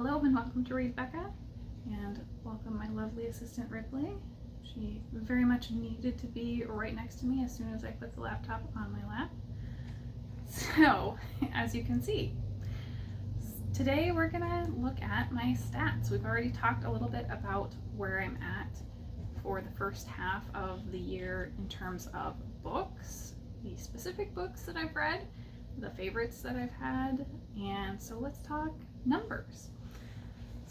Hello and welcome to Read Becca, and welcome my lovely assistant Ripley. She very much needed to be right next to me as soon as I put the laptop on my lap. So, as you can see, today we're gonna look at my stats. We've already talked a little bit about where I'm at for the first half of the year in terms of books, the specific books that I've read, the favorites that I've had, and so let's talk numbers.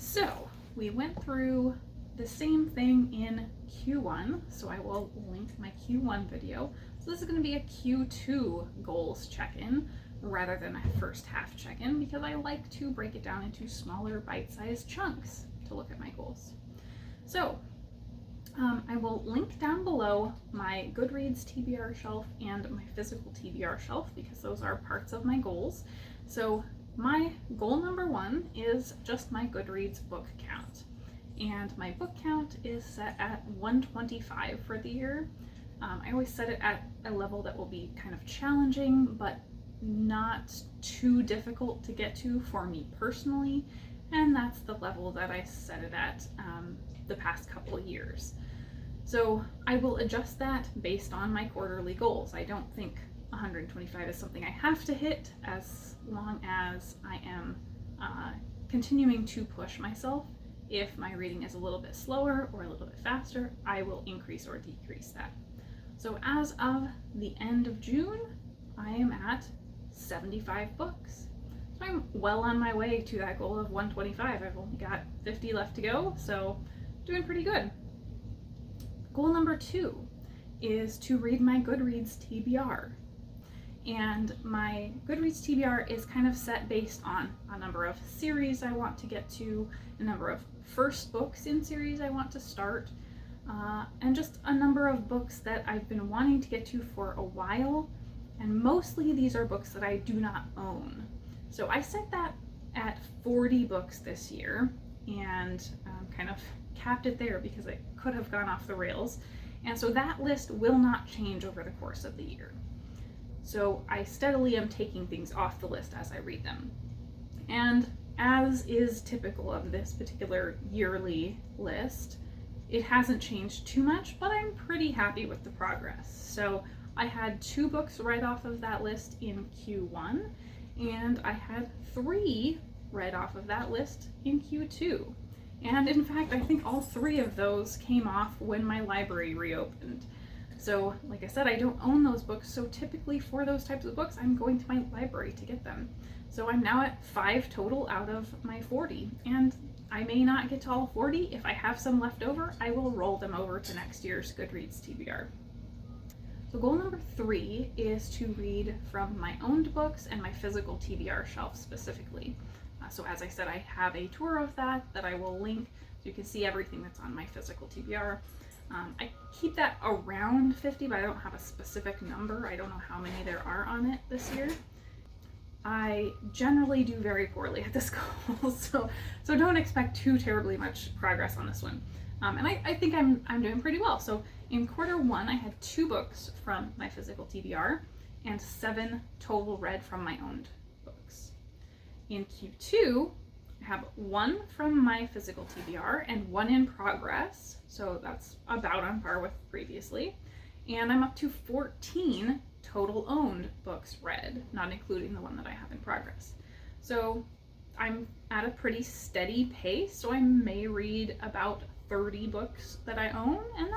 So we went through the same thing in Q1, so I will link my Q1 video. So this is going to be a Q2 goals check-in rather than a first half check-in because I like to break it down into smaller bite-sized chunks to look at my goals. So I will link down below my Goodreads TBR shelf and my physical TBR shelf because those are parts of my goals. So my goal number one is just my Goodreads book count. And my book count is set at 125 for the year. I always set it at a level that will be kind of challenging, but not too difficult to get to for me personally. And that's the level that I set it at the past couple of years. So I will adjust that based on my quarterly goals. I don't think 125 is something I have to hit as long as I am continuing to push myself. If my reading is a little bit slower or a little bit faster, I will increase or decrease that. So as of the end of June, I am at 75 books. So I'm well on my way to that goal of 125. I've only got 50 left to go, so doing pretty good. Goal number two is to read my Goodreads TBR. And my Goodreads TBR is kind of set based on a number of series I want to get to, a number of first books in series I want to start, and just a number of books that I've been wanting to get to for a while, and mostly these are books that I do not own. So I set that at 40 books this year, and kind of capped it there because it could have gone off the rails, and so that list will not change over the course of the year. So I steadily am taking things off the list as I read them. And as is typical of this particular yearly list, it hasn't changed too much, but I'm pretty happy with the progress. So I had 2 books right off of that list in Q1, and I had 3 right off of that list in Q2. And in fact, I think all 3 of those came off when my library reopened. So, like I said, I don't own those books, so typically for those types of books, I'm going to my library to get them. So I'm now at 5 total out of my 40, and I may not get to all 40. If I have some left over, I will roll them over to next year's Goodreads TBR. So goal number 3 is to read from my owned books and my physical TBR shelf specifically. So as I said, I have a tour of that I will link so you can see everything that's on my physical TBR. I keep that around 50, but I don't have a specific number. I don't know how many there are on it this year. I generally do very poorly at this goal, so don't expect too terribly much progress on this one. And I think I'm doing pretty well. So in quarter 1, I had 2 books from my physical TBR and 7 total read from my owned books. In Q2, I have 1 from my physical TBR and 1 in progress, so that's about on par with previously. And I'm up to 14 total owned books read, not including the one that I have in progress. So I'm at a pretty steady pace, so I may read about 30 books that I own, and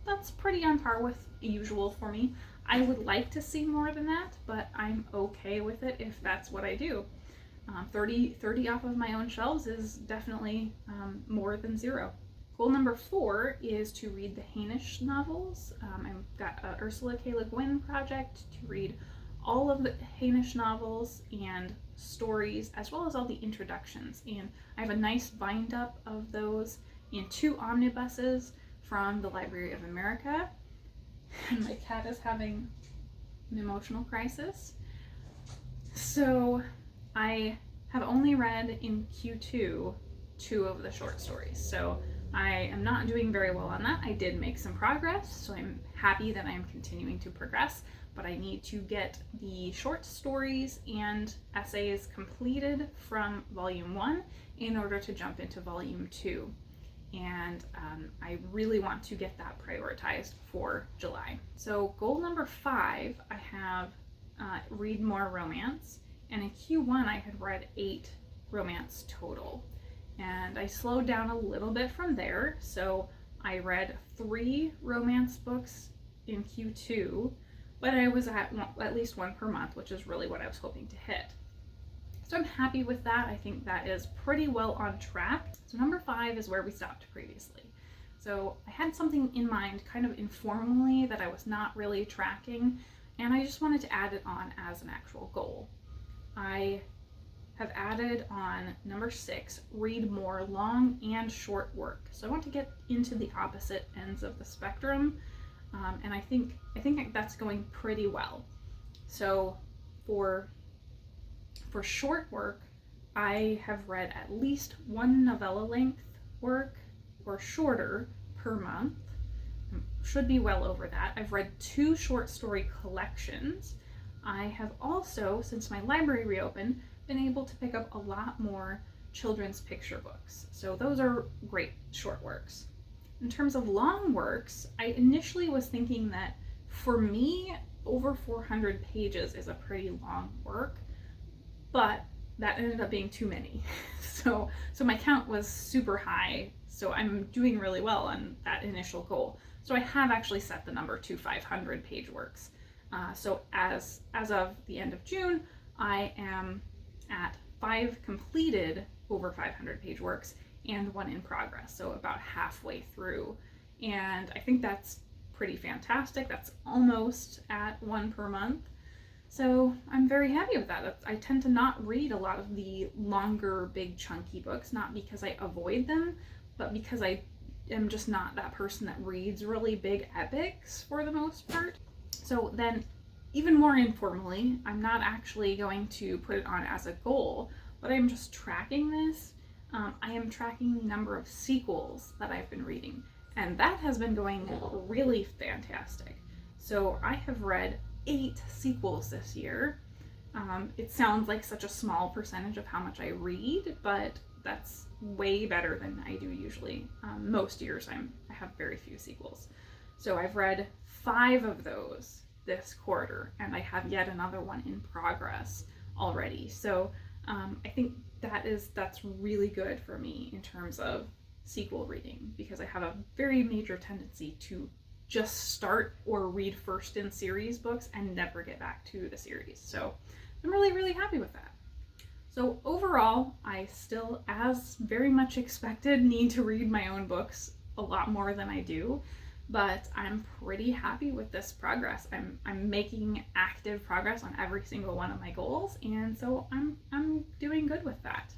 that's pretty on par with usual for me. I would like to see more than that, but I'm okay with it if that's what I do. 30 off of my own shelves is definitely more than 0. Goal number 4 is to read the Hainish novels. I've got a Ursula K. Le Guin project to read all of the Hainish novels and stories, as well as all the introductions. And I have a nice bind up of those in 2 omnibuses from the Library of America. And my cat is having an emotional crisis. So I have only read in Q2 2 of the short stories, so I am not doing very well on that. I did make some progress, so I'm happy that I'm continuing to progress, but I need to get the short stories and essays completed from volume 1 in order to jump into volume 2. And I really want to get that prioritized for July. So goal number 5, I have read more romance, and in Q1 I had read 8 romance total, and I slowed down a little bit from there. So I read 3 romance books in Q2, but I was at least 1 per month, which is really what I was hoping to hit. So I'm happy with that. I think that is pretty well on track. So number 5 is where we stopped previously. So I had something in mind kind of informally that I was not really tracking, and I just wanted to add it on as an actual goal. I have added on number 6, read more long and short work. So I want to get into the opposite ends of the spectrum, and I think that's going pretty well. So for short work, I have read at least 1 novella length work or shorter per month. Should be well over that. I've read 2 short story collections. I have also, since my library reopened, been able to pick up a lot more children's picture books. So those are great short works. In terms of long works, I initially was thinking that for me, over 400 pages is a pretty long work, but that ended up being too many. So my count was super high, so I'm doing really well on that initial goal. So I have actually set the number to 500 page works. So as of the end of June, I am at 5 completed over 500 page works and 1 in progress, so about halfway through. And I think that's pretty fantastic. That's almost at 1 per month. So I'm very happy with that. I tend to not read a lot of the longer, big, chunky books, not because I avoid them, but because I am just not that person that reads really big epics for the most part. So then, even more informally, I'm not actually going to put it on as a goal, but I'm just tracking this. I am tracking the number of sequels that I've been reading, and that has been going really fantastic. So I have read 8 sequels this year. It sounds like such a small percentage of how much I read, but that's way better than I do usually. Most years I have very few sequels. So I've read 5 of those this quarter, and I have yet another one in progress already. So I think that's really good for me in terms of sequel reading, because I have a very major tendency to just start or read first in series books and never get back to the series. So I'm really, really happy with that. So overall, I still, as very much expected, need to read my own books a lot more than I do, but I'm pretty happy with this progress. I'm making active progress on every single one of my goals, and so I'm doing good with that.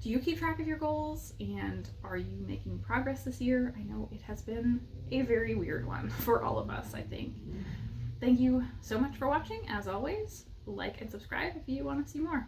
Do you keep track of your goals, and are you making progress this year? I know it has been a very weird one for all of us, I think. Thank you so much for watching. As always, like and subscribe if you want to see more.